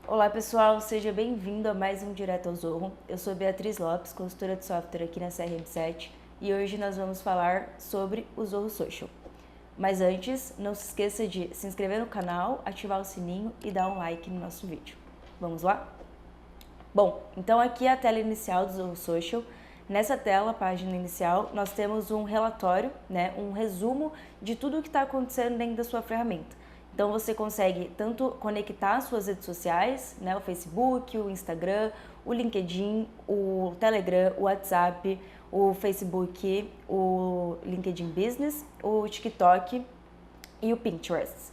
Olá pessoal, seja bem-vindo a mais um Direto ao Zorro. Eu sou Beatriz Lopes, consultora de software aqui na CRM7 e hoje nós vamos falar sobre o Zorro Social. Mas antes, não se esqueça de se inscrever no canal, ativar o sininho e dar um like no nosso vídeo. Vamos lá? Bom, então aqui é a tela inicial do Zorro Social. Nessa tela, página inicial, nós temos um relatório, um resumo de tudo o que está acontecendo dentro da sua ferramenta. Então você consegue tanto conectar suas redes sociais, o Facebook, o Instagram, o LinkedIn, o Telegram, o WhatsApp, o Facebook, o LinkedIn Business, o TikTok e o Pinterest.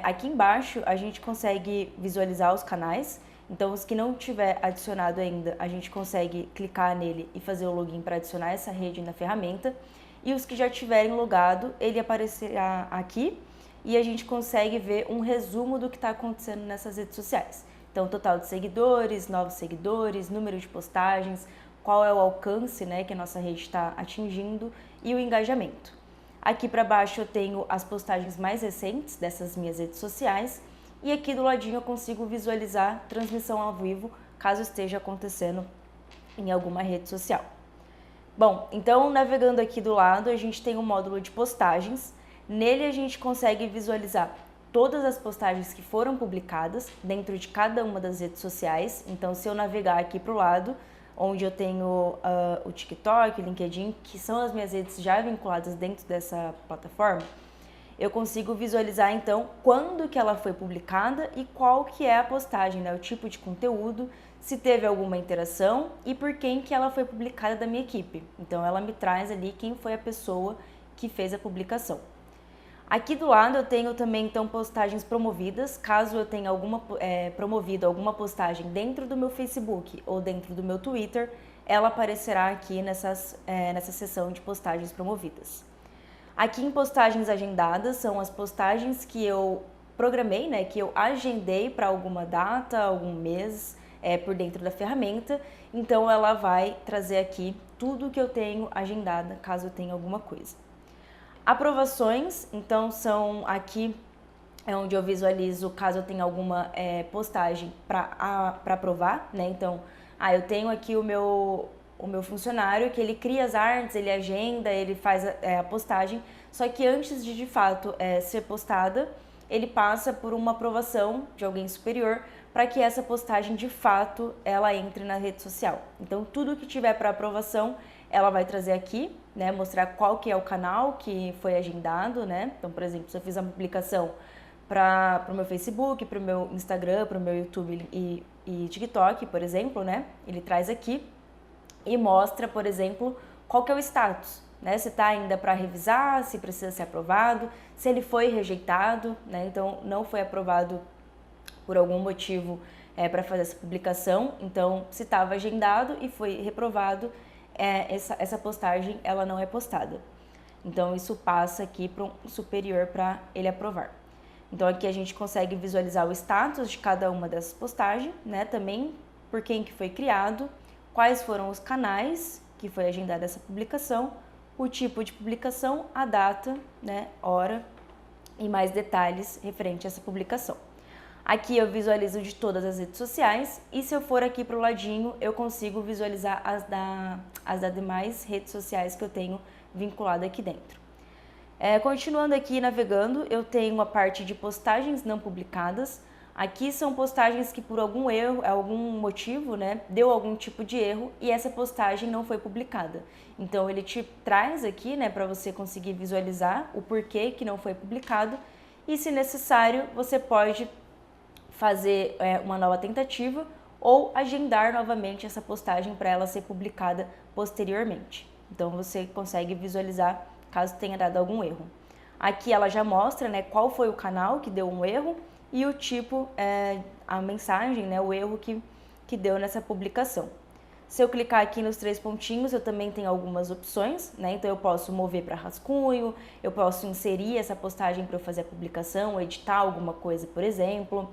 Aqui embaixo a gente consegue visualizar os canais. Então, os que não tiver adicionado ainda, a gente consegue clicar nele e fazer o login para adicionar essa rede na ferramenta. E os que já tiverem logado, ele aparecerá aqui e a gente consegue ver um resumo do que está acontecendo nessas redes sociais. Então, total de seguidores, novos seguidores, número de postagens, qual é o alcance que a nossa rede está atingindo e o engajamento. Aqui para baixo eu tenho as postagens mais recentes dessas minhas redes sociais. E aqui do ladinho eu consigo visualizar transmissão ao vivo, caso esteja acontecendo em alguma rede social. Bom, então navegando aqui do lado, a gente tem um módulo de postagens. Nele a gente consegue visualizar todas as postagens que foram publicadas dentro de cada uma das redes sociais. Então, se eu navegar aqui para o lado, onde eu tenho o TikTok, o LinkedIn, que são as minhas redes já vinculadas dentro dessa plataforma, eu consigo visualizar então quando que ela foi publicada e qual que é a postagem, o tipo de conteúdo, se teve alguma interação e por quem que ela foi publicada da minha equipe. Então ela me traz ali quem foi a pessoa que fez a publicação. Aqui do lado eu tenho também então postagens promovidas, caso eu tenha promovido alguma postagem dentro do meu Facebook ou dentro do meu Twitter, ela aparecerá aqui nessa seção de postagens promovidas. Aqui em postagens agendadas são as postagens que eu programei, que eu agendei para alguma data, algum mês, por dentro da ferramenta. Então ela vai trazer aqui tudo que eu tenho agendada, caso eu tenha alguma coisa. Aprovações, então são aqui onde eu visualizo caso eu tenha alguma postagem para aprovar, Então, eu tenho aqui o meu funcionário que ele cria as artes, ele agenda, ele faz a postagem, só que antes de fato ser postada, ele passa por uma aprovação de alguém superior para que essa postagem de fato ela entre na rede social. Então tudo que tiver para aprovação ela vai trazer aqui, mostrar qual que é o canal que foi agendado, Então, por exemplo, se eu fiz uma publicação para o meu Facebook, para o meu Instagram, para o meu YouTube e TikTok, por exemplo, Ele traz aqui e mostra, por exemplo, qual que é o status, Se está ainda para revisar, se precisa ser aprovado, se ele foi rejeitado, Então, não foi aprovado por algum motivo para fazer essa publicação. Então, se estava agendado e foi reprovado, essa postagem ela não é postada. Então, isso passa aqui para um superior para ele aprovar. Então, aqui a gente consegue visualizar o status de cada uma dessas postagens, Também por quem que foi criado, quais foram os canais que foi agendada essa publicação, o tipo de publicação, a data, hora e mais detalhes referente a essa publicação. Aqui eu visualizo de todas as redes sociais e se eu for aqui para o ladinho, eu consigo visualizar as demais redes sociais que eu tenho vinculado aqui dentro. Continuando aqui navegando, eu tenho a parte de postagens não publicadas. Aqui são postagens que por algum erro, algum motivo, deu algum tipo de erro e essa postagem não foi publicada. Então ele te traz aqui, para você conseguir visualizar o porquê que não foi publicado e se necessário você pode fazer uma nova tentativa ou agendar novamente essa postagem para ela ser publicada posteriormente. Então você consegue visualizar caso tenha dado algum erro. Aqui ela já mostra qual foi o canal que deu um erro e o tipo, a mensagem, o erro que deu nessa publicação. Se eu clicar aqui nos 3 pontinhos, eu também tenho algumas opções, Então eu posso mover para rascunho, eu posso inserir essa postagem para eu fazer a publicação, editar alguma coisa, por exemplo.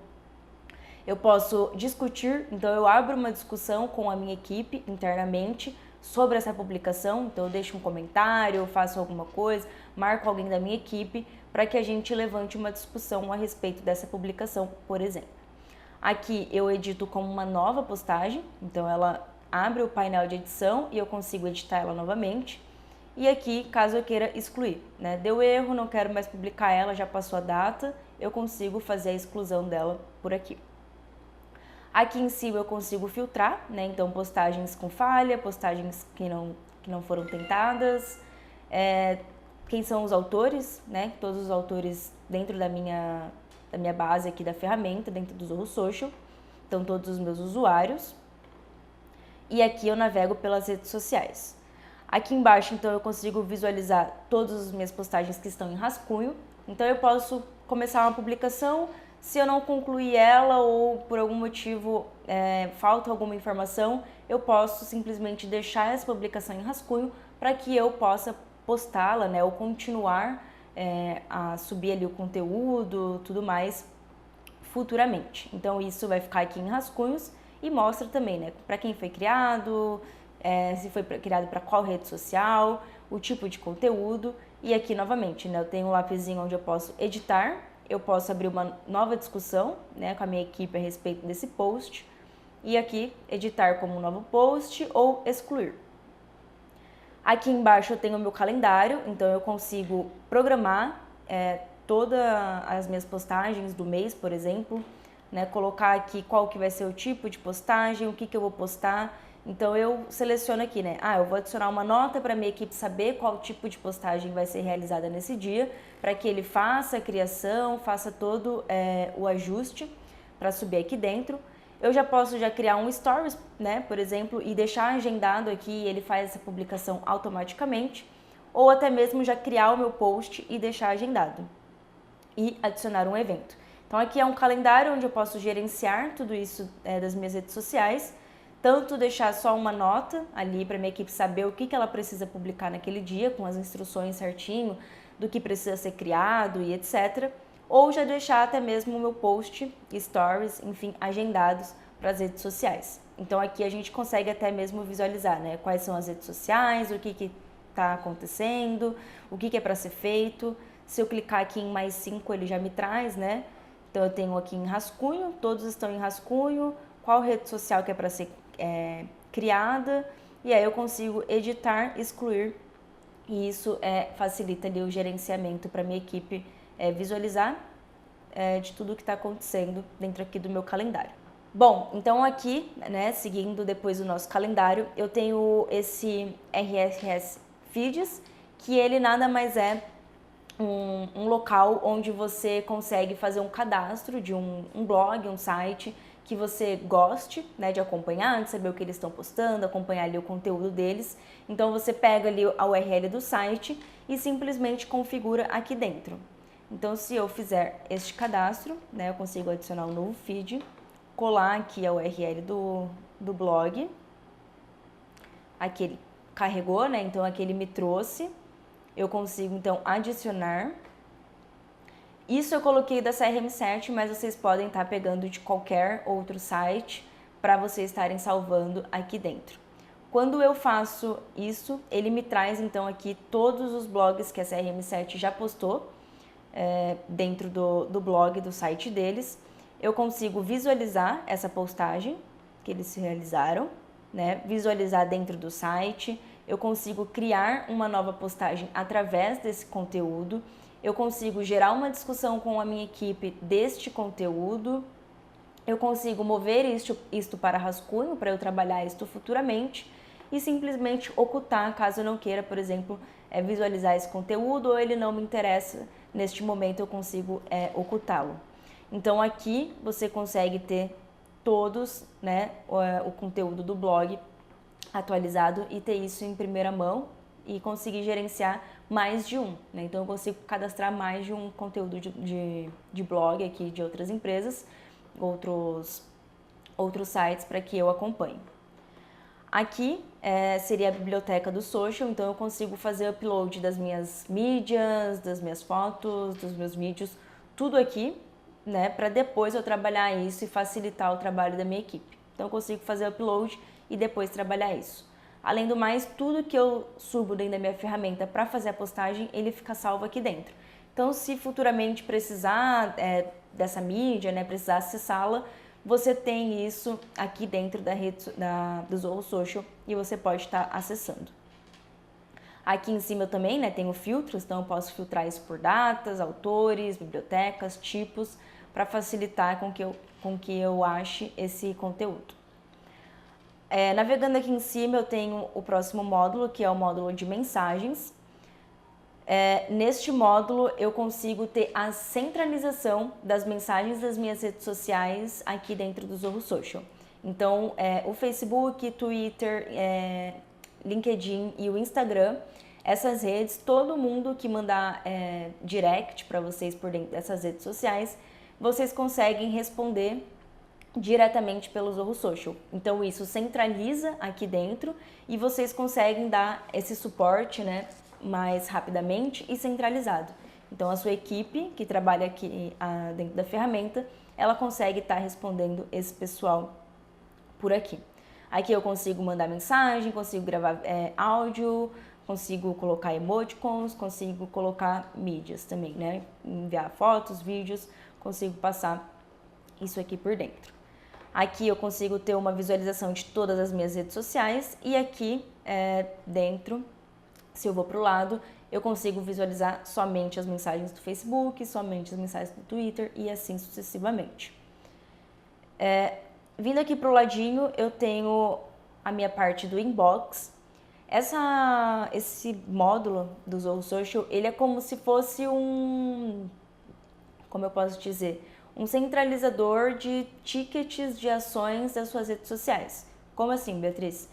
Eu posso discutir, então eu abro uma discussão com a minha equipe internamente sobre essa publicação, então eu deixo um comentário, eu faço alguma coisa, marco alguém da minha equipe para que a gente levante uma discussão a respeito dessa publicação, por exemplo. Aqui eu edito como uma nova postagem, então ela abre o painel de edição e eu consigo editar ela novamente. E aqui, caso eu queira excluir, né? Deu erro, não quero mais publicar ela, já passou a data, eu consigo fazer a exclusão dela por aqui. Aqui em cima eu consigo filtrar, né? Então postagens com falha, postagens que não foram tentadas, quem são os autores, né? Todos os autores dentro da minha base aqui da ferramenta, dentro do Zorro Social, então todos os meus usuários. E aqui eu navego pelas redes sociais. Aqui embaixo, então, eu consigo visualizar todas as minhas postagens que estão em rascunho. Então eu posso começar uma publicação, se eu não concluir ela ou por algum motivo falta alguma informação, eu posso simplesmente deixar essa publicação em rascunho para que eu possa postá-la, né, ou continuar a subir ali o conteúdo, tudo mais, futuramente. Então isso vai ficar aqui em rascunhos e mostra também, né, para quem foi criado, se foi criado para qual rede social, o tipo de conteúdo. E aqui novamente, né, eu tenho um lapisinho onde eu posso editar, eu posso abrir uma nova discussão, né, com a minha equipe a respeito desse post, e aqui editar como um novo post ou excluir. Aqui embaixo eu tenho o meu calendário, então eu consigo programar todas as minhas postagens do mês, por exemplo, né, colocar aqui qual que vai ser o tipo de postagem, o que eu vou postar. Então eu seleciono aqui, né, eu vou adicionar uma nota para minha equipe saber qual tipo de postagem vai ser realizada nesse dia, para que ele faça a criação, faça todo o ajuste para subir aqui dentro. Eu já posso criar um stories, né, por exemplo, e deixar agendado aqui, ele faz essa publicação automaticamente, ou até mesmo já criar o meu post e deixar agendado e adicionar um evento. Então aqui é um calendário onde eu posso gerenciar tudo isso das minhas redes sociais, tanto deixar só uma nota ali para minha equipe saber o que ela precisa publicar naquele dia, com as instruções certinho do que precisa ser criado e etc. Ou já deixar até mesmo o meu post, stories, enfim, agendados para as redes sociais. Então aqui a gente consegue até mesmo visualizar, né, quais são as redes sociais, o que está acontecendo, o que é para ser feito. Se eu clicar aqui em mais 5, ele já me traz, né? Então eu tenho aqui em rascunho, todos estão em rascunho, qual rede social que é para ser criada, e aí eu consigo editar, excluir, e isso facilita ali o gerenciamento para minha equipe visualizar de tudo que está acontecendo dentro aqui do meu calendário. Bom, então aqui, né, seguindo depois o nosso calendário, eu tenho esse RSS Feeds, que ele nada mais é um local onde você consegue fazer um cadastro de um blog, um site que você goste, né, de acompanhar, de saber o que eles estão postando, acompanhar ali o conteúdo deles. Então você pega ali a URL do site e simplesmente configura aqui dentro. Então se eu fizer este cadastro, né, eu consigo adicionar um novo feed, colar aqui a URL do blog. Aqui ele carregou, né, então aqui ele me trouxe. Eu consigo então adicionar. Isso eu coloquei da CRM7, mas vocês podem estar pegando de qualquer outro site para vocês estarem salvando aqui dentro. Quando eu faço isso, ele me traz então aqui todos os blogs que a CRM7 já postou dentro do blog, do site deles. Eu consigo visualizar essa postagem que eles realizaram, né? Visualizar dentro do site. Eu consigo criar uma nova postagem através desse conteúdo. Eu consigo gerar uma discussão com a minha equipe deste conteúdo. Eu consigo mover isto para rascunho, para eu trabalhar isto futuramente. E simplesmente ocultar, caso eu não queira, por exemplo, visualizar esse conteúdo ou ele não me interessa, neste momento eu consigo ocultá-lo. Então aqui você consegue ter todos, né, o conteúdo do blog atualizado e ter isso em primeira mão e conseguir gerenciar mais de um, né? Então eu consigo cadastrar mais de um conteúdo de blog aqui de outras empresas, outros sites para que eu acompanhe. Aqui seria a biblioteca do social, então eu consigo fazer upload das minhas mídias, das minhas fotos, dos meus vídeos, tudo aqui, né, para depois eu trabalhar isso e facilitar o trabalho da minha equipe. Então eu consigo fazer upload e depois trabalhar isso. Além do mais, tudo que eu subo dentro da minha ferramenta para fazer a postagem, ele fica salvo aqui dentro. Então, se futuramente precisar dessa mídia, né, precisar acessá-la, você tem isso aqui dentro do Zorro Social e você pode estar acessando. Aqui em cima eu também, né, tenho filtros, então eu posso filtrar isso por datas, autores, bibliotecas, tipos, para facilitar com que eu ache esse conteúdo. Navegando aqui em cima eu tenho o próximo módulo, que é o módulo de mensagens. Neste módulo eu consigo ter a centralização das mensagens das minhas redes sociais aqui dentro do Zorro Social. Então, o Facebook, Twitter, LinkedIn e o Instagram, essas redes, todo mundo que mandar direct para vocês por dentro dessas redes sociais, vocês conseguem responder diretamente pelo Zorro Social. Então isso centraliza aqui dentro e vocês conseguem dar esse suporte, né, mais rapidamente e centralizado. Então a sua equipe que trabalha aqui dentro da ferramenta, ela consegue estar respondendo esse pessoal por aqui. Aqui eu consigo mandar mensagem, consigo gravar áudio, consigo colocar emoticons, consigo colocar mídias também, né? Enviar fotos, vídeos, consigo passar isso aqui por dentro. Aqui eu consigo ter uma visualização de todas as minhas redes sociais e aqui dentro, se eu vou para o lado, eu consigo visualizar somente as mensagens do Facebook, somente as mensagens do Twitter e assim sucessivamente. Vindo aqui para o ladinho, eu tenho a minha parte do inbox. Esse módulo do Zorro Social, ele é como se fosse como eu posso dizer, um centralizador de tickets de ações das suas redes sociais. Como assim, Beatriz?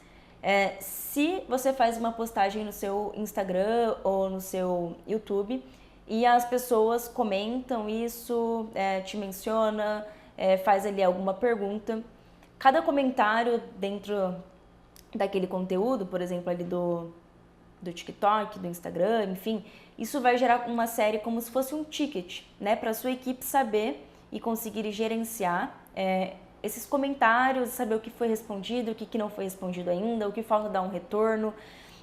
Se você faz uma postagem no seu Instagram ou no seu YouTube e as pessoas comentam isso, te menciona, faz ali alguma pergunta, cada comentário dentro daquele conteúdo, por exemplo, ali do TikTok, do Instagram, enfim, isso vai gerar uma série como se fosse um ticket, né, para a sua equipe saber e conseguir gerenciar esses comentários, saber o que foi respondido, o que não foi respondido ainda, o que falta dar um retorno.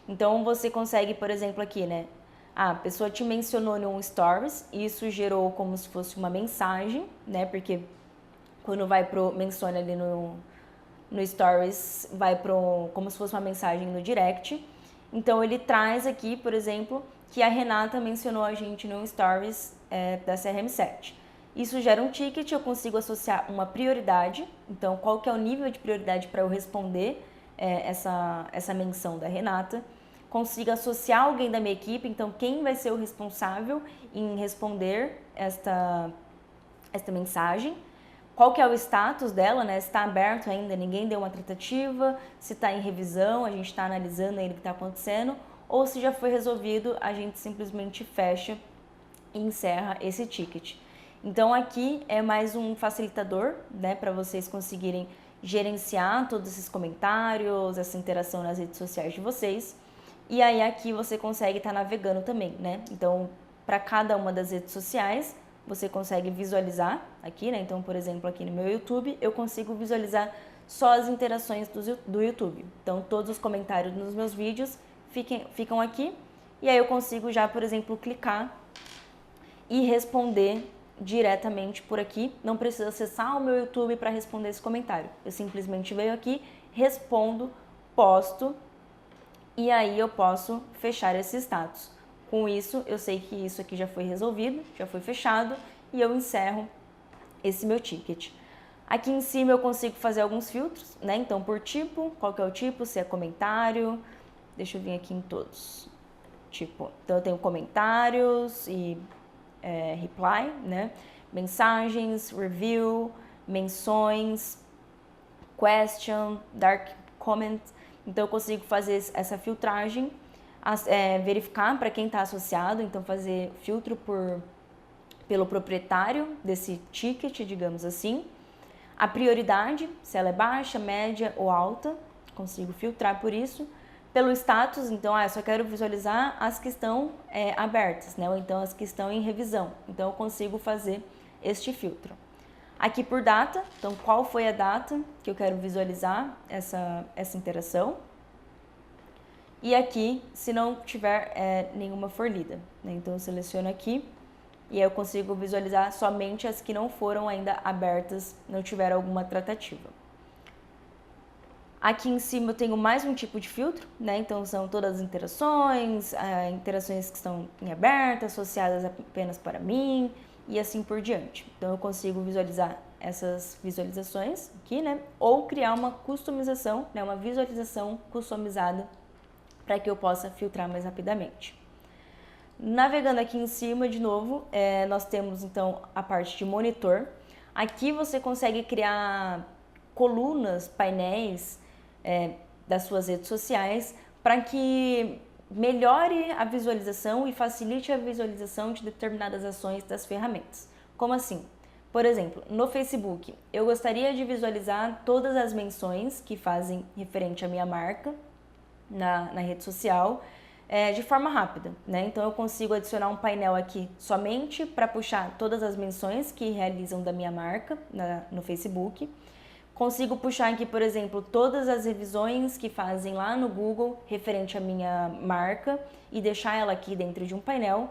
Então você consegue, por exemplo, aqui, né, a pessoa te mencionou em um stories, isso gerou como se fosse uma mensagem, né, porque quando menciona ali no stories, vai como se fosse uma mensagem no direct. Então ele traz aqui, por exemplo, que a Renata mencionou a gente no stories da CRM7. Isso gera um ticket, eu consigo associar uma prioridade, então qual que é o nível de prioridade para eu responder essa menção da Renata. Consigo associar alguém da minha equipe, então quem vai ser o responsável em responder esta mensagem. Qual que é o status dela, né? Se está aberto ainda, ninguém deu uma tratativa, se está em revisão, a gente está analisando ainda o que está acontecendo, ou se já foi resolvido, a gente simplesmente fecha e encerra esse ticket. Então aqui é mais um facilitador, né, para vocês conseguirem gerenciar todos esses comentários, essa interação nas redes sociais de vocês. E aí aqui você consegue estar navegando também, né? Então, para cada uma das redes sociais, você consegue visualizar aqui, né? Então, por exemplo, aqui no meu YouTube, eu consigo visualizar só as interações do YouTube. Então, todos os comentários nos meus vídeos ficam aqui. E aí eu consigo já, por exemplo, clicar e responder diretamente por aqui. Não preciso acessar o meu YouTube para responder esse comentário. Eu simplesmente venho aqui, respondo, posto e aí eu posso fechar esse status. Com isso, eu sei que isso aqui já foi resolvido, já foi fechado e eu encerro esse meu ticket. Aqui em cima eu consigo fazer alguns filtros, né? Então, por tipo, qual que é o tipo? Se é comentário, deixa eu vir aqui em todos. Tipo, então eu tenho comentários e reply, né? Mensagens, review, menções, question, dark comment. Então eu consigo fazer essa filtragem, verificar para quem está associado, então fazer filtro pelo proprietário desse ticket, digamos assim. A prioridade, se ela é baixa, média ou alta, consigo filtrar por isso. Pelo status, então, eu só quero visualizar as que estão abertas, né? Ou então as que estão em revisão. Então, eu consigo fazer este filtro. Aqui por data, então, qual foi a data que eu quero visualizar essa interação. E aqui, se não tiver nenhuma for lida, né? Então, eu seleciono aqui e aí eu consigo visualizar somente as que não foram ainda abertas, não tiveram alguma tratativa. Aqui em cima eu tenho mais um tipo de filtro, né? Então são todas as interações, interações que estão em aberto, associadas apenas para mim e assim por diante. Então eu consigo visualizar essas visualizações aqui, né? Ou criar uma customização, né? Uma visualização customizada para que eu possa filtrar mais rapidamente. Navegando aqui em cima de novo, nós temos então a parte de monitor. Aqui você consegue criar colunas, painéis das suas redes sociais para que melhore a visualização e facilite a visualização de determinadas ações das ferramentas. Como assim? Por exemplo, no Facebook, eu gostaria de visualizar todas as menções que fazem referente à minha marca na rede social de forma rápida, né? Então eu consigo adicionar um painel aqui somente para puxar todas as menções que realizam da minha marca no Facebook. Consigo puxar aqui, por exemplo, todas as revisões que fazem lá no Google referente à minha marca e deixar ela aqui dentro de um painel.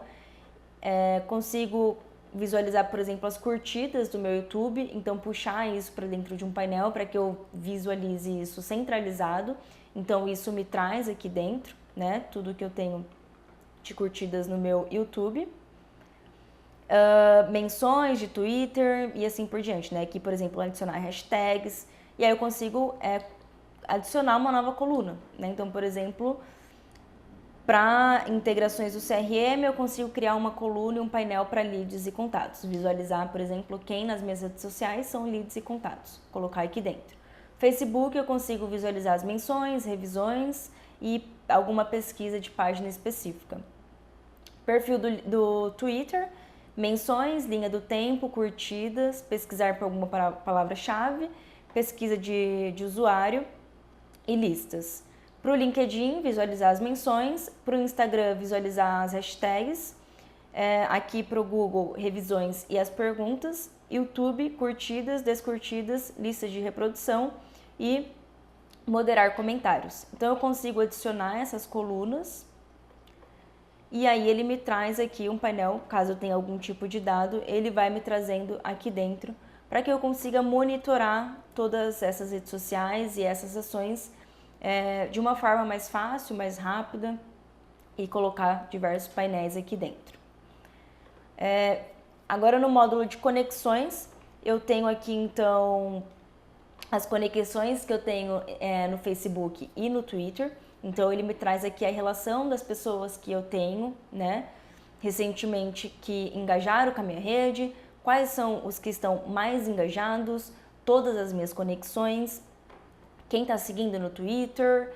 Consigo visualizar, por exemplo, as curtidas do meu YouTube, então puxar isso para dentro de um painel para que eu visualize isso centralizado. Então isso me traz aqui dentro, né, tudo que eu tenho de curtidas no meu YouTube. Menções de Twitter e assim por diante, né? Aqui, por exemplo, adicionar hashtags e aí eu consigo adicionar uma nova coluna, né? Então, por exemplo, para integrações do CRM, eu consigo criar uma coluna e um painel para leads e contatos. Visualizar, por exemplo, quem nas minhas redes sociais são leads e contatos. Colocar aqui dentro. Facebook, eu consigo visualizar as menções, revisões e alguma pesquisa de página específica. Perfil do Twitter, menções, linha do tempo, curtidas, pesquisar por alguma palavra-chave, pesquisa de usuário e listas. Para o LinkedIn, visualizar as menções. Para o Instagram, visualizar as hashtags. Aqui para o Google, revisões e as perguntas. YouTube, curtidas, descurtidas, listas de reprodução e moderar comentários. Então eu consigo adicionar essas colunas e aí ele me traz aqui um painel, caso eu tenha algum tipo de dado, ele vai me trazendo aqui dentro para que eu consiga monitorar todas essas redes sociais e essas ações de uma forma mais fácil, mais rápida e colocar diversos painéis aqui dentro. Agora no módulo de conexões, eu tenho aqui então as conexões que eu tenho no Facebook e no Twitter. Então ele me traz aqui a relação das pessoas que eu tenho, né, recentemente que engajaram com a minha rede, quais são os que estão mais engajados, todas as minhas conexões, quem está seguindo no Twitter,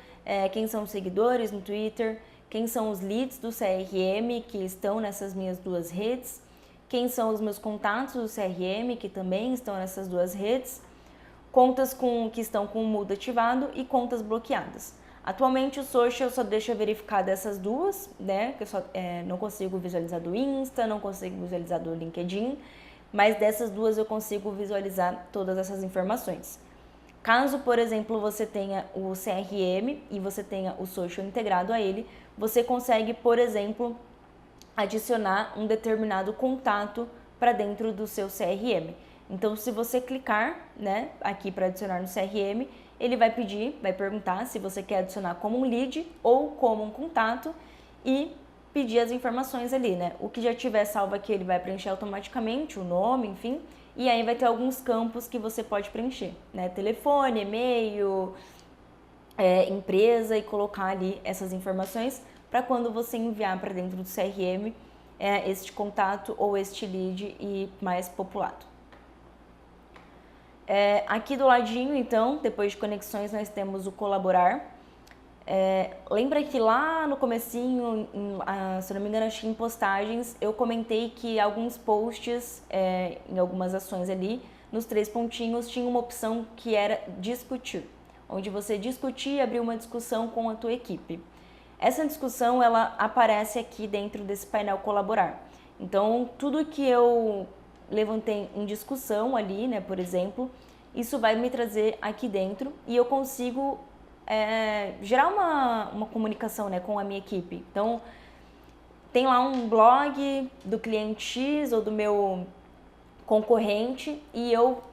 quem são os seguidores no Twitter, quem são os leads do CRM que estão nessas minhas duas redes, quem são os meus contatos do CRM que também estão nessas duas redes, contas que estão com o mudo ativado e contas bloqueadas. Atualmente o social só deixa verificar dessas duas, né? Que eu não consigo visualizar do Insta, não consigo visualizar do LinkedIn, mas dessas duas eu consigo visualizar todas essas informações. Caso, por exemplo, você tenha o CRM e você tenha o social integrado a ele, você consegue, por exemplo, adicionar um determinado contato para dentro do seu CRM. Então, se você clicar, né, aqui para adicionar no CRM, ele vai perguntar se você quer adicionar como um lead ou como um contato e pedir as informações ali, né? O que já tiver salvo aqui, ele vai preencher automaticamente, o nome, enfim, e aí vai ter alguns campos que você pode preencher, né? Telefone, e-mail, empresa e colocar ali essas informações para quando você enviar para dentro do CRM este contato ou este lead e mais populado. Aqui do ladinho, então, depois de conexões, nós temos o colaborar. Lembra que lá no comecinho, se não me engano, acho que em postagens, eu comentei que alguns posts, em algumas ações ali, nos 3 pontinhos, tinha uma opção que era discutir, onde você discutir e abrir uma discussão com a tua equipe. Essa discussão, ela aparece aqui dentro desse painel colaborar. Então, tudo que eu levantei em discussão ali, né, por exemplo, isso vai me trazer aqui dentro e eu consigo gerar uma comunicação, né, com a minha equipe. Então, tem lá um blog do cliente X ou do meu concorrente e eu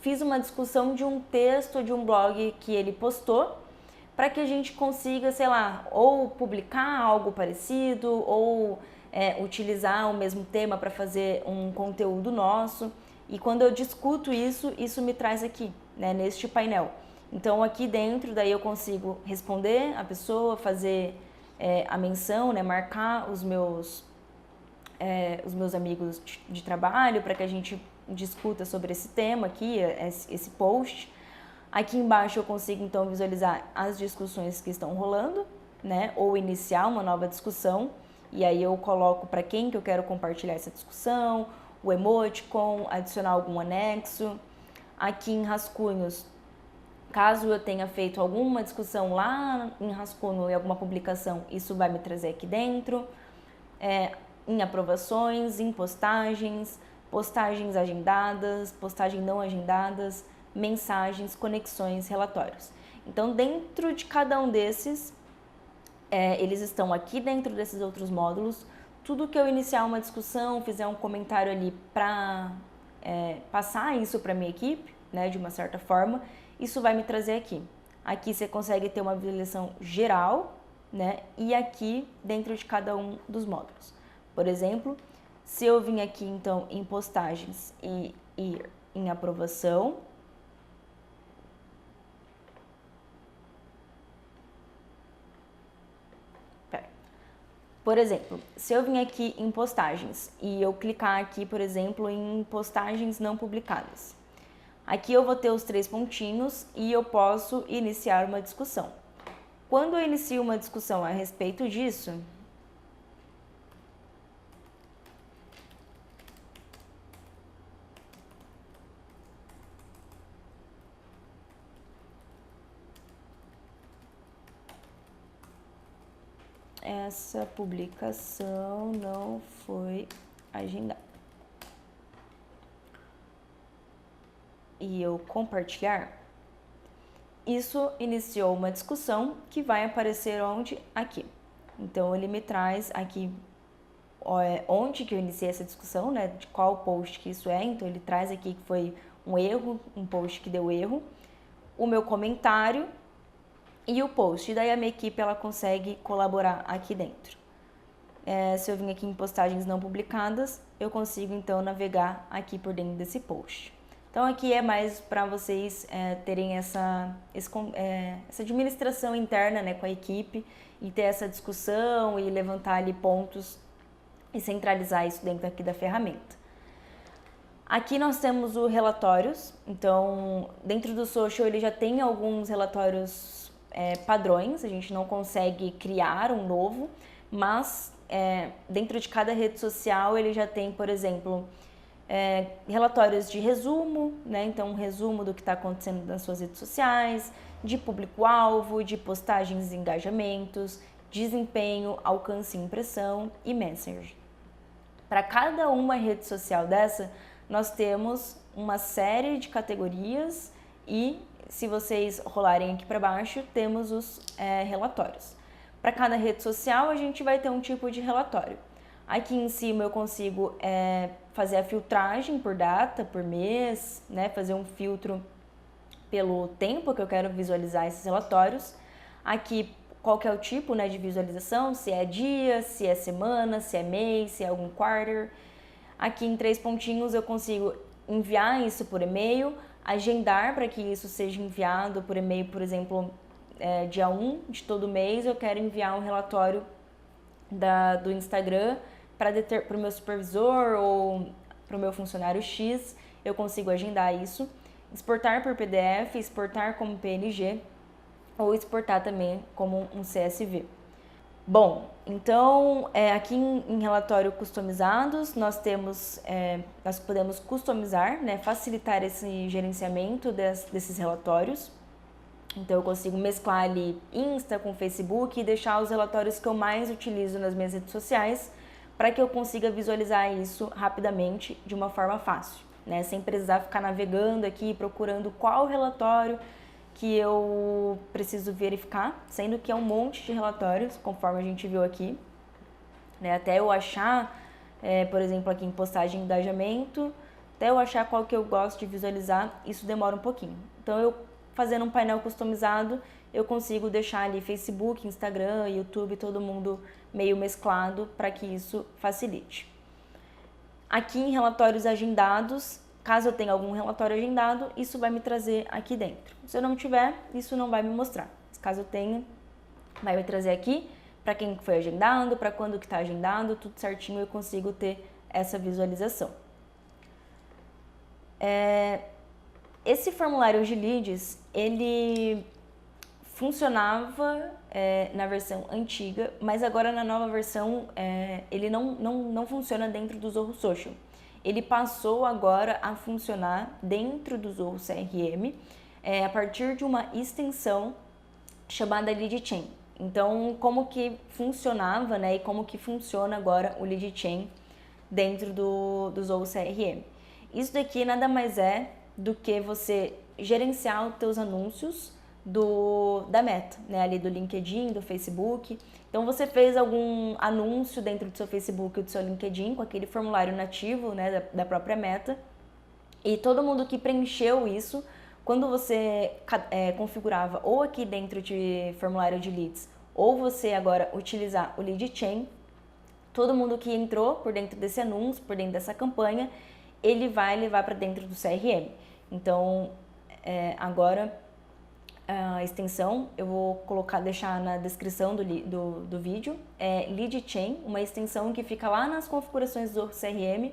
fiz uma discussão de um texto de um blog que ele postou para que a gente consiga, sei lá, ou publicar algo parecido ou utilizar o mesmo tema para fazer um conteúdo nosso. E quando eu discuto isso, isso me traz aqui, né, neste painel. Então aqui dentro daí eu consigo responder a pessoa, fazer a menção, né, marcar os meus amigos de trabalho para que a gente discuta sobre esse tema aqui, esse post. Aqui embaixo eu consigo então visualizar as discussões que estão rolando, né, ou iniciar uma nova discussão. E aí eu coloco para quem que eu quero compartilhar essa discussão, o emoticon, adicionar algum anexo. Aqui em rascunhos, caso eu tenha feito alguma discussão lá em rascunho e alguma publicação, isso vai me trazer aqui dentro. Em aprovações, em postagens, postagens agendadas, postagens não agendadas, mensagens, conexões, relatórios. Então, dentro de cada um desses, eles estão aqui dentro desses outros módulos. Tudo que eu iniciar uma discussão, fizer um comentário ali para passar isso para minha equipe, né, de uma certa forma, isso vai me trazer aqui. Aqui você consegue ter uma visualização geral, né, e aqui dentro de cada um dos módulos. Por exemplo, se eu vim aqui então em postagens e ir em aprovação, por exemplo, se eu vim aqui em postagens e eu clicar aqui, por exemplo, em postagens não publicadas, aqui eu vou ter os 3 pontinhos e eu posso iniciar uma discussão. Quando eu inicio uma discussão a respeito disso, essa publicação não foi agendada. E eu compartilhar, isso iniciou uma discussão que vai aparecer onde? Aqui. Então, ele me traz aqui onde que eu iniciei essa discussão, né? De qual post que isso é. Então, ele traz aqui que foi um erro, um post que deu erro, o meu comentário e o post. E daí a minha equipe ela consegue colaborar aqui dentro. Se eu vim aqui em postagens não publicadas, eu consigo então navegar aqui por dentro desse post. Então aqui é mais para vocês terem essa administração interna, né, com a equipe e ter essa discussão e levantar ali pontos e centralizar isso dentro aqui da ferramenta. Aqui nós temos o relatórios, então dentro do Social ele já tem alguns relatórios padrões, a gente não consegue criar um novo, mas dentro de cada rede social ele já tem, por exemplo, relatórios de resumo, né? Então um resumo do que está acontecendo nas suas redes sociais, de público-alvo, de postagens e engajamentos, desempenho, alcance e impressão e Messenger. Para cada uma rede social dessa, nós temos uma série de categorias e, se vocês rolarem aqui para baixo, temos os relatórios. Para cada rede social, a gente vai ter um tipo de relatório. Aqui em cima eu consigo fazer a filtragem por data, por mês, né? Fazer um filtro pelo tempo que eu quero visualizar esses relatórios. Aqui, qual que é o tipo, né, de visualização, se é dia, se é semana, se é mês, se é algum quarter. Aqui em 3 pontinhos eu consigo enviar isso por e-mail, agendar para que isso seja enviado por e-mail, por exemplo, dia 1 de todo mês eu quero enviar um relatório do Instagram para o meu supervisor ou para o meu funcionário X, eu consigo agendar isso, exportar por PDF, exportar como PNG ou exportar também como um CSV. Bom, então aqui em relatório customizados nós podemos customizar, né, facilitar esse gerenciamento desses relatórios. Então eu consigo mesclar ali Insta com Facebook e deixar os relatórios que eu mais utilizo nas minhas redes sociais para que eu consiga visualizar isso rapidamente de uma forma fácil, né? Sem precisar ficar navegando aqui procurando qual relatório que eu preciso verificar, sendo que é um monte de relatórios, conforme a gente viu aqui. né? Até eu achar, por exemplo, aqui em postagem de engajamento, até eu achar qual que eu gosto de visualizar, isso demora um pouquinho. Então, eu fazendo um painel customizado, eu consigo deixar ali Facebook, Instagram, YouTube, todo mundo meio mesclado para que isso facilite. Aqui em relatórios agendados, caso eu tenha algum relatório agendado, isso vai me trazer aqui dentro. Se eu não tiver, isso não vai me mostrar. Caso eu tenha, vai me trazer aqui para quem foi agendado, para quando que está agendado, tudo certinho, eu consigo ter essa visualização. Esse formulário de leads, ele funcionava na versão antiga, mas agora na nova versão ele não funciona dentro do Zorro Social. Ele passou agora a funcionar dentro do Zorro CRM a partir de uma extensão chamada Lead Chain. Então, como que funcionava, né, e como que funciona agora o Lead Chain dentro do Zorro CRM. Isso daqui nada mais é do que você gerenciar os teus anúncios da Meta, né, ali do LinkedIn, do Facebook. Então, você fez algum anúncio dentro do seu Facebook ou do seu LinkedIn com aquele formulário nativo, né, da própria Meta, e todo mundo que preencheu isso, quando você configurava ou aqui dentro de formulário de leads, ou você agora utilizar o Lead Chain, todo mundo que entrou por dentro desse anúncio, por dentro dessa campanha, ele vai levar para dentro do CRM. Então, agora a extensão, eu vou deixar na descrição do vídeo, Lead Chain, uma extensão que fica lá nas configurações do CRM,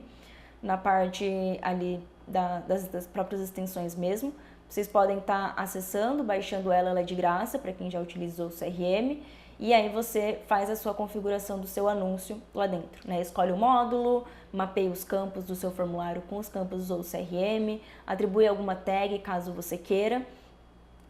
na parte ali das próprias extensões mesmo. Vocês podem estar acessando, baixando ela é de graça para quem já utilizou o CRM, e aí você faz a sua configuração do seu anúncio lá dentro, né? Escolhe o módulo, mapeia os campos do seu formulário com os campos do CRM, atribui alguma tag caso você queira,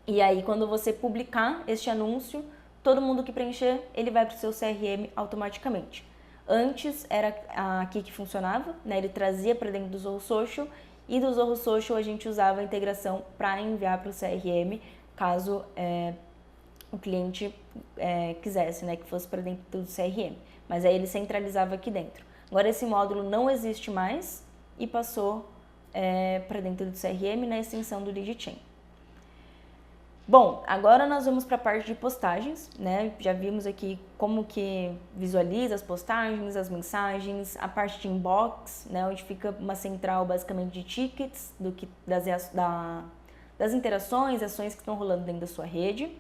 e aí quando você publicar este anúncio, todo mundo que preencher, ele vai para o seu CRM automaticamente. Antes era aqui que funcionava, né? Ele trazia para dentro do Zorro Social, e do Zorro Social a gente usava a integração para enviar para o CRM, caso o cliente quisesse, né, que fosse para dentro do CRM. Mas aí ele centralizava aqui dentro. Agora esse módulo não existe mais e passou para dentro do CRM na extensão do Lead Chain. Bom, agora nós vamos para a parte de postagens, né? Já vimos aqui como que visualiza as postagens, as mensagens, a parte de inbox, né? Onde fica uma central basicamente de tickets, das interações, ações que estão rolando dentro da sua rede.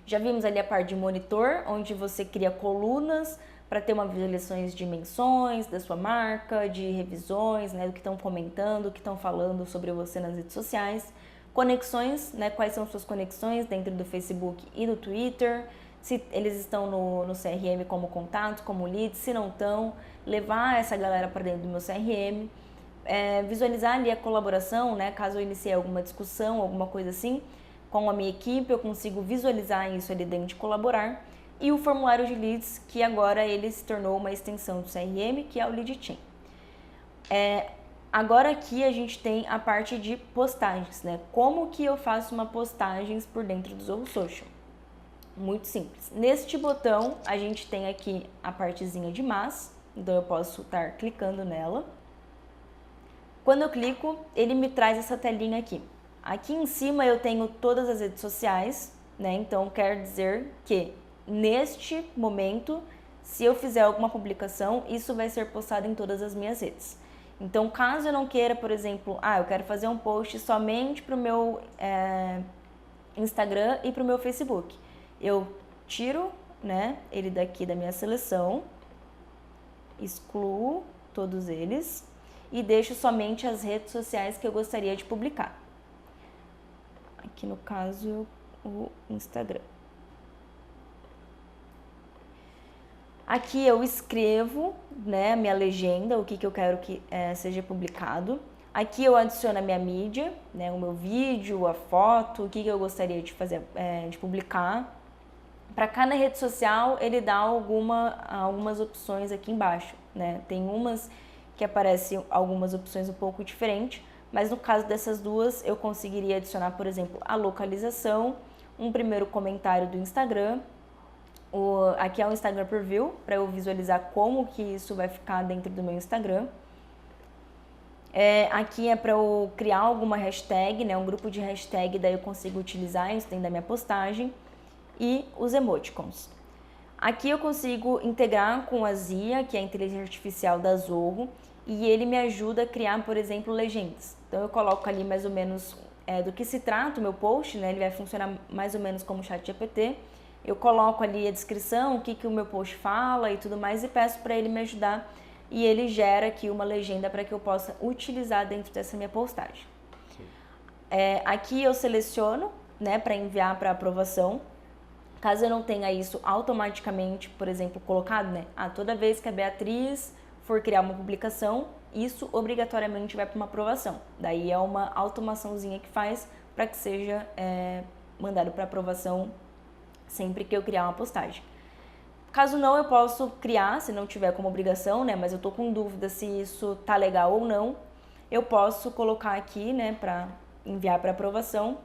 Já vimos ali a parte de monitor, onde você cria colunas para ter uma visualizações de menções da sua marca, de revisões, né? Do que estão comentando, o que estão falando sobre você nas redes sociais. Conexões, né? Quais são suas conexões dentro do Facebook e do Twitter, se eles estão no CRM como contato, como lead, se não estão, levar essa galera para dentro do meu CRM, visualizar ali a colaboração, né? Caso eu inicie alguma discussão, alguma coisa assim, com a minha equipe, eu consigo visualizar isso ali dentro de colaborar, e o formulário de leads, que agora ele se tornou uma extensão do CRM, que é o Lead Chain. Agora aqui a gente tem a parte de postagens, né? Como que eu faço uma postagens por dentro do Zorro Social? Muito simples. Neste botão a gente tem aqui a partezinha de mais, então eu posso estar clicando nela. Quando eu clico, ele me traz essa telinha aqui. Aqui em cima eu tenho todas as redes sociais, né? Então quer dizer que neste momento, se eu fizer alguma publicação, isso vai ser postado em todas as minhas redes. Então, caso eu não queira, por exemplo, eu quero fazer um post somente para o meu Instagram e para o meu Facebook. Eu tiro, né, ele daqui da minha seleção, excluo todos eles e deixo somente as redes sociais que eu gostaria de publicar. Aqui no caso, o Instagram. Aqui eu escrevo, né, a minha legenda, o que eu quero que seja publicado. Aqui eu adiciono a minha mídia, né, o meu vídeo, a foto, o que eu gostaria de fazer, de publicar. Para cada rede social ele dá algumas opções aqui embaixo, né? Tem umas que aparecem algumas opções um pouco diferentes, mas no caso dessas duas eu conseguiria adicionar, por exemplo, a localização, um primeiro comentário do Instagram Aqui é o Instagram Preview, para eu visualizar como que isso vai ficar dentro do meu Instagram. Aqui é para eu criar alguma hashtag, né, um grupo de hashtag, daí eu consigo utilizar isso dentro da minha postagem. E os emoticons. Aqui eu consigo integrar com a Zia, que é a inteligência artificial da Zorro, e ele me ajuda a criar, por exemplo, legendas. Então eu coloco ali mais ou menos do que se trata o meu post, né? Ele vai funcionar mais ou menos como o ChatGPT. Eu coloco ali a descrição, o que o meu post fala e tudo mais, e peço para ele me ajudar. E ele gera aqui uma legenda para que eu possa utilizar dentro dessa minha postagem. Aqui eu seleciono, né, para enviar para aprovação. Caso eu não tenha isso automaticamente, por exemplo, colocado, né? Toda vez que a Beatriz for criar uma publicação, isso obrigatoriamente vai para uma aprovação. Daí é uma automaçãozinha que faz para que seja mandado para aprovação sempre que eu criar uma postagem. Caso não, eu posso criar, se não tiver como obrigação, né? Mas eu tô com dúvida se isso tá legal ou não. Eu posso colocar aqui, né, para enviar para aprovação.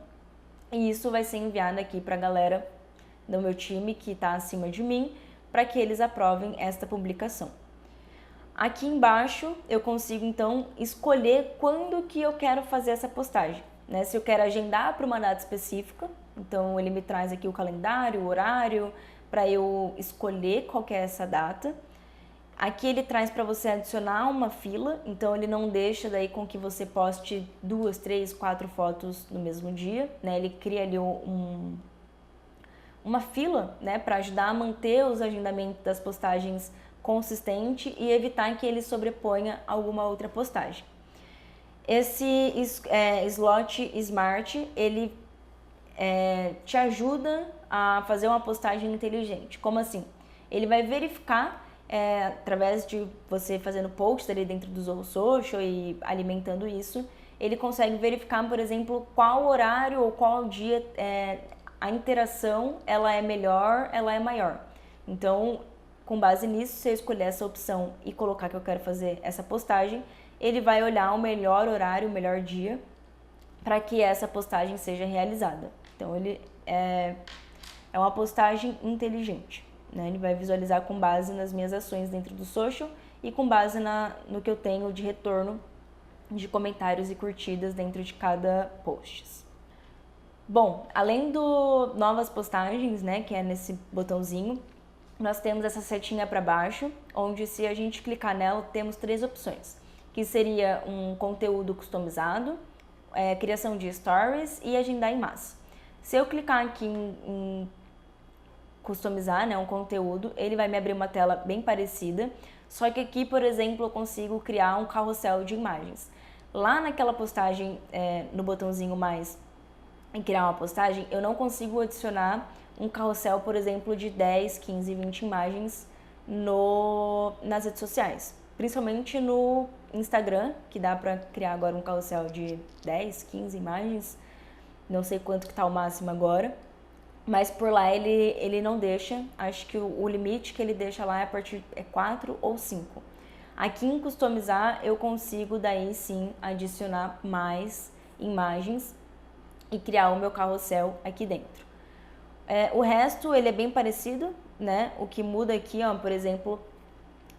E isso vai ser enviado aqui para a galera do meu time que está acima de mim, para que eles aprovem esta publicação. Aqui embaixo eu consigo então escolher quando que eu quero fazer essa postagem, né? Se eu quero agendar para uma data específica, então ele me traz aqui o calendário, o horário, para eu escolher qual que é essa data. Aqui ele traz para você adicionar uma fila, então ele não deixa daí com que você poste 2, 3, 4 fotos no mesmo dia, né? Ele cria ali uma fila, né, para ajudar a manter os agendamentos das postagens consistente e evitar que ele sobreponha alguma outra postagem. Esse slot Smart, ele te ajuda a fazer uma postagem inteligente. Como assim? Ele vai verificar, através de você fazendo post ali dentro do Zorro Social e alimentando isso, ele consegue verificar, por exemplo, qual horário ou qual dia a interação ela é melhor, ela é maior. Então, com base nisso, se eu escolher essa opção e colocar que eu quero fazer essa postagem, ele vai olhar o melhor horário, o melhor dia, para que essa postagem seja realizada. Então, ele é uma postagem inteligente, né? Ele vai visualizar com base nas minhas ações dentro do social e com base no que eu tenho de retorno de comentários e curtidas dentro de cada post. Bom, além do novas postagens, né, que é nesse botãozinho, nós temos essa setinha para baixo, onde se a gente clicar nela, temos 3 opções, que seria um conteúdo customizado, criação de stories e agendar em massa. Se eu clicar aqui em customizar, né, um conteúdo, ele vai me abrir uma tela bem parecida, só que aqui, por exemplo, eu consigo criar um carrossel de imagens. Lá naquela postagem, no botãozinho mais em criar uma postagem, eu não consigo adicionar um carrossel, por exemplo, de 10, 15, 20 imagens nas redes sociais. Principalmente no Instagram, que dá pra criar agora um carrossel de 10, 15 imagens. Não sei quanto que tá o máximo agora. Mas por lá ele não deixa. Acho que o limite que ele deixa lá é a partir de 4 ou 5. Aqui em customizar, eu consigo daí sim adicionar mais imagens e criar o meu carrossel aqui dentro. O resto, ele é bem parecido, né? O que muda aqui, ó, por exemplo,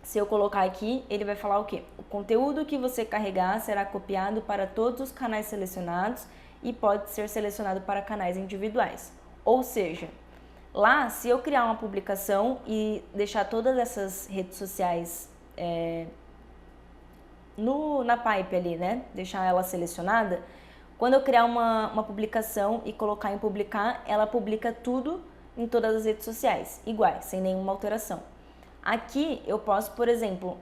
se eu colocar aqui, ele vai falar o quê? O conteúdo que você carregar será copiado para todos os canais selecionados e pode ser selecionado para canais individuais. Ou seja, lá, se eu criar uma publicação e deixar todas essas redes sociais na pipe ali, né? Deixar ela selecionada, quando eu criar uma publicação e colocar em publicar, ela publica tudo em todas as redes sociais, iguais, sem nenhuma alteração. Aqui eu posso, por exemplo,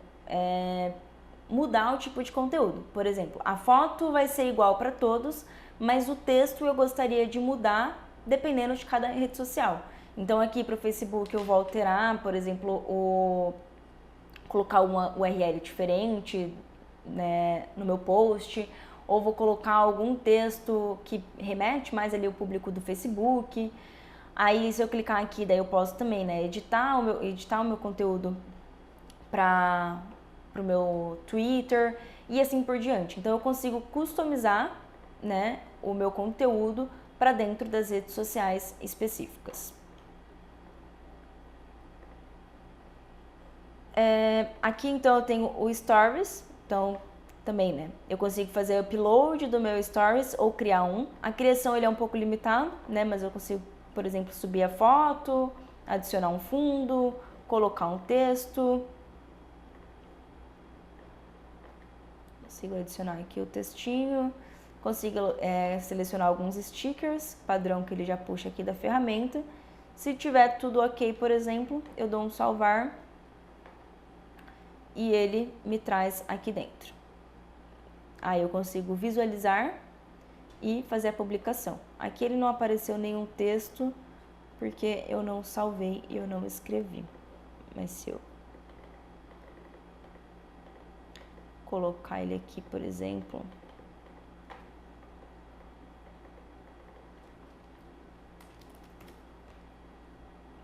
mudar o tipo de conteúdo. Por exemplo, a foto vai ser igual para todos, mas o texto eu gostaria de mudar dependendo de cada rede social. Então aqui para o Facebook eu vou alterar, por exemplo, colocar uma URL diferente, né, no meu post, ou vou colocar algum texto que remete mais ali ao público do Facebook. Aí se eu clicar aqui, daí eu posso também, né, editar o meu conteúdo para o meu Twitter e assim por diante. Então eu consigo customizar, né, o meu conteúdo para dentro das redes sociais específicas. Aqui então eu tenho o Stories, então também, né? Eu consigo fazer upload do meu Stories ou criar um. A criação ele é um pouco limitado, né? Mas eu consigo, por exemplo, subir a foto, adicionar um fundo, colocar um texto. Consigo adicionar aqui o textinho. Consigo selecionar alguns stickers, padrão que ele já puxa aqui da ferramenta. Se tiver tudo ok, por exemplo, eu dou um salvar e ele me traz aqui dentro. Aí eu consigo visualizar e fazer a publicação. Aqui ele não apareceu nenhum texto porque eu não salvei e eu não escrevi. Mas se eu colocar ele aqui, por exemplo,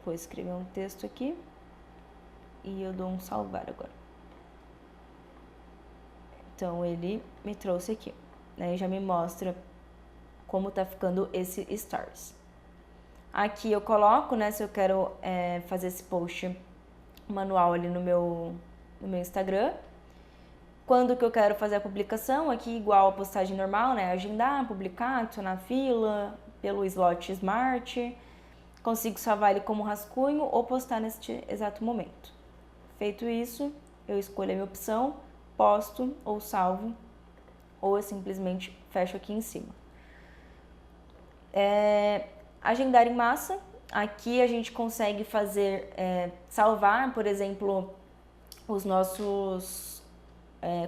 vou escrever um texto aqui e eu dou um salvar agora. Então ele me trouxe aqui, né? E já me mostra como tá ficando esse Stories. Aqui eu coloco, né, se eu quero fazer esse post manual ali no meu Instagram. Quando que eu quero fazer a publicação, aqui igual a postagem normal, né, agendar, publicar, adicionar fila, pelo slot Smart. Consigo salvar ele como rascunho ou postar neste exato momento. Feito isso, eu escolho a minha opção, posto ou salvo, ou eu simplesmente fecho aqui em cima. Agendar em massa, aqui a gente consegue fazer, salvar, por exemplo, os nossos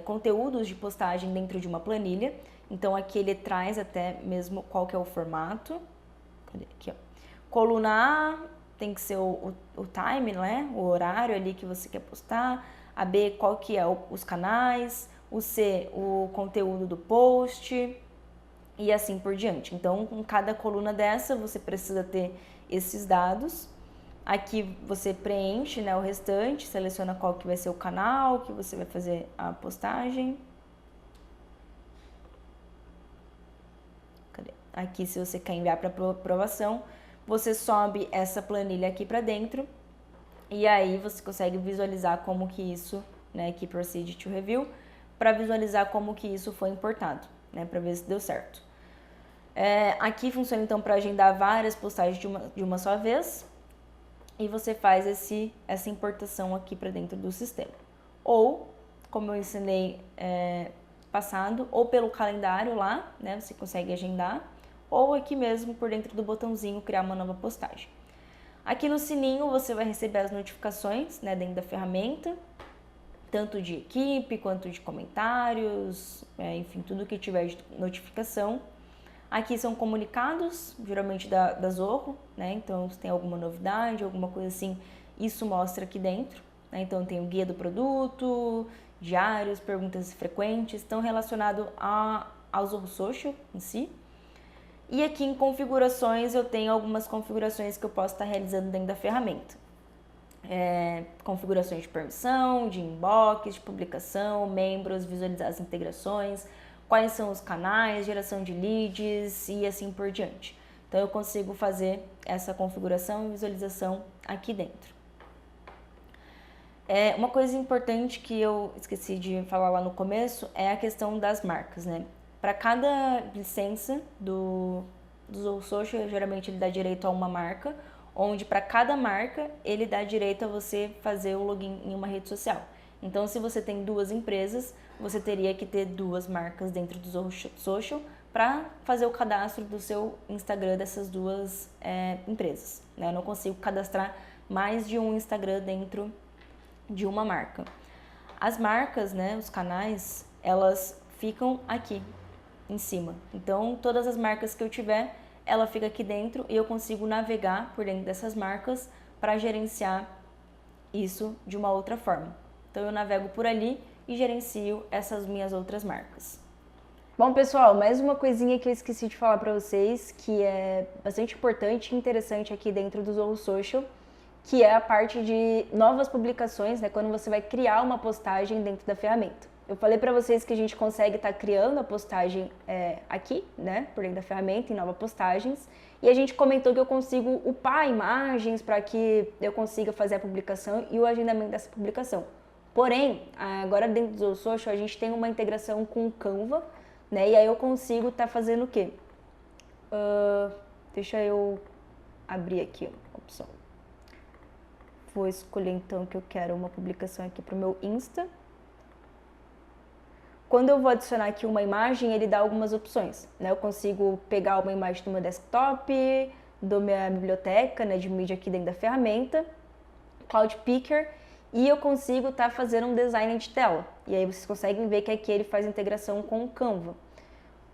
conteúdos de postagem dentro de uma planilha. Então aqui ele traz até mesmo qual que é o formato. Cadê? Aqui, ó. Coluna A tem que ser o time, né? O horário ali que você quer postar. A B, qual que é os canais. O C, o conteúdo do post. E assim por diante. Então, com cada coluna dessa, você precisa ter esses dados. Aqui você preenche, né, o restante, seleciona qual que vai ser o canal que você vai fazer a postagem. Cadê? Aqui, se você quer enviar para aprovação, você sobe essa planilha aqui para dentro e aí você consegue visualizar como que isso, né, aqui Proceed to Review, para visualizar como que isso foi importado, né, para ver se deu certo. Aqui funciona então para agendar várias postagens de uma só vez e você faz essa importação aqui para dentro do sistema. Ou, como eu ensinei passado, ou pelo calendário lá, né, você consegue agendar, ou aqui mesmo por dentro do botãozinho criar uma nova postagem. Aqui no sininho você vai receber as notificações, né, dentro da ferramenta, tanto de equipe quanto de comentários, enfim, tudo que tiver de notificação. Aqui são comunicados, geralmente da Zorro, né? Então, se tem alguma novidade, alguma coisa assim, isso mostra aqui dentro, né? Então, tem o guia do produto, diários, perguntas frequentes, estão relacionados ao Zorro Social em si. E aqui em configurações, eu tenho algumas configurações que eu posso estar realizando dentro da ferramenta. Configurações de permissão, de inbox, de publicação, membros, visualizar as integrações, quais são os canais, geração de leads e assim por diante. Então eu consigo fazer essa configuração e visualização aqui dentro. Uma coisa importante que eu esqueci de falar lá no começo é a questão das marcas, né? Para cada licença do Zorro Social, geralmente ele dá direito a uma marca, onde para cada marca ele dá direito a você fazer o login em uma rede social. Então, se você tem duas empresas, você teria que ter duas marcas dentro do Zorro Social para fazer o cadastro do seu Instagram dessas duas empresas, né? Eu não consigo cadastrar mais de um Instagram dentro de uma marca. As marcas, né, os canais, elas ficam aqui em cima. Então, todas as marcas que eu tiver, ela fica aqui dentro e eu consigo navegar por dentro dessas marcas para gerenciar isso de uma outra forma. Então, eu navego por ali e gerencio essas minhas outras marcas. Bom, pessoal, mais uma coisinha que eu esqueci de falar para vocês, que é bastante importante e interessante aqui dentro do Zorro Social, que é a parte de novas publicações, né, quando você vai criar uma postagem dentro da ferramenta. Eu falei para vocês que a gente consegue estar criando a postagem aqui, né, por dentro da ferramenta, em novas postagens, e a gente comentou que eu consigo upar imagens para que eu consiga fazer a publicação e o agendamento dessa publicação. Porém, agora dentro do Zorro Social a gente tem uma integração com o Canva, né? E aí eu consigo estar fazendo o quê? Deixa eu abrir aqui a opção. Vou escolher então que eu quero uma publicação aqui para o meu Insta. Quando eu vou adicionar aqui uma imagem, ele dá algumas opções, né? Eu consigo pegar uma imagem do meu desktop, da minha biblioteca, né, de mídia aqui dentro da ferramenta, Cloud Picker, e eu consigo estar fazendo um design de tela. E aí vocês conseguem ver que aqui ele faz integração com o Canva.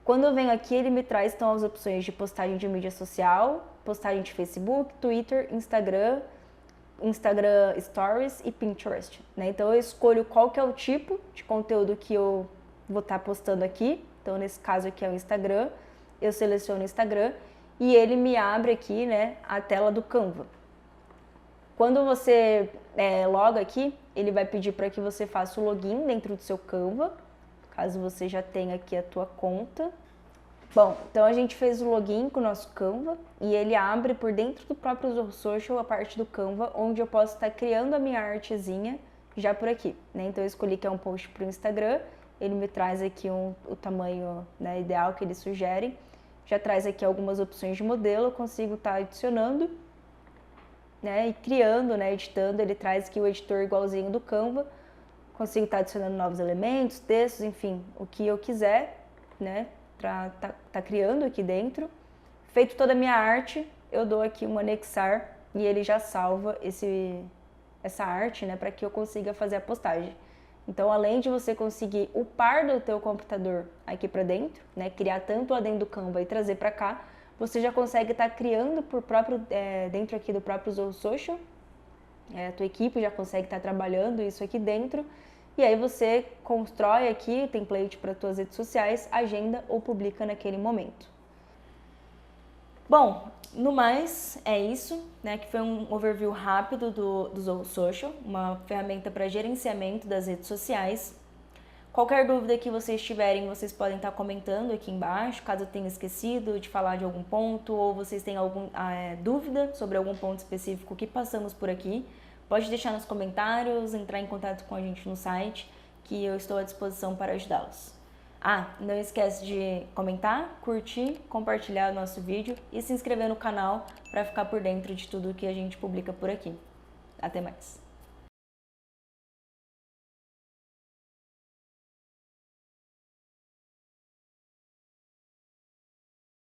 Quando eu venho aqui, ele me traz então as opções de postagem de mídia social, postagem de Facebook, Twitter, Instagram Stories e Pinterest, né? Então eu escolho qual que é o tipo de conteúdo que eu vou estar postando aqui. Então nesse caso aqui é o Instagram, eu seleciono o Instagram e ele me abre aqui, né, a tela do Canva. Quando você loga aqui, ele vai pedir para que você faça o login dentro do seu Canva, caso você já tenha aqui a tua conta. Bom, então a gente fez o login com o nosso Canva e ele abre por dentro do próprio Zorro Social a parte do Canva, onde eu posso estar criando a minha artezinha já por aqui, né? Então eu escolhi que é um post para o Instagram, ele me traz aqui o tamanho, né, ideal que eles sugerem, já traz aqui algumas opções de modelo, eu consigo estar adicionando, né, e criando, né, editando, ele traz aqui o editor igualzinho do Canva, consigo estar adicionando novos elementos, textos, enfim, o que eu quiser, né, para tá criando aqui dentro. Feito toda a minha arte, eu dou aqui um anexar e ele já salva essa arte, né, para que eu consiga fazer a postagem. Então, além de você conseguir upar do teu computador aqui para dentro, né, criar tanto lá dentro do Canva e trazer para cá, você já consegue estar criando dentro aqui do próprio Zorro Social. A tua equipe já consegue estar trabalhando isso aqui dentro. E aí você constrói aqui o template para as tuas redes sociais, agenda ou publica naquele momento. Bom, no mais é isso, né? Que foi um overview rápido do Zorro Social, uma ferramenta para gerenciamento das redes sociais. Qualquer dúvida que vocês tiverem, vocês podem estar comentando aqui embaixo, caso eu tenha esquecido de falar de algum ponto ou vocês tenham alguma dúvida sobre algum ponto específico que passamos por aqui. Pode deixar nos comentários, entrar em contato com a gente no site, que eu estou à disposição para ajudá-los. Não esquece de comentar, curtir, compartilhar o nosso vídeo e se inscrever no canal para ficar por dentro de tudo que a gente publica por aqui. Até mais!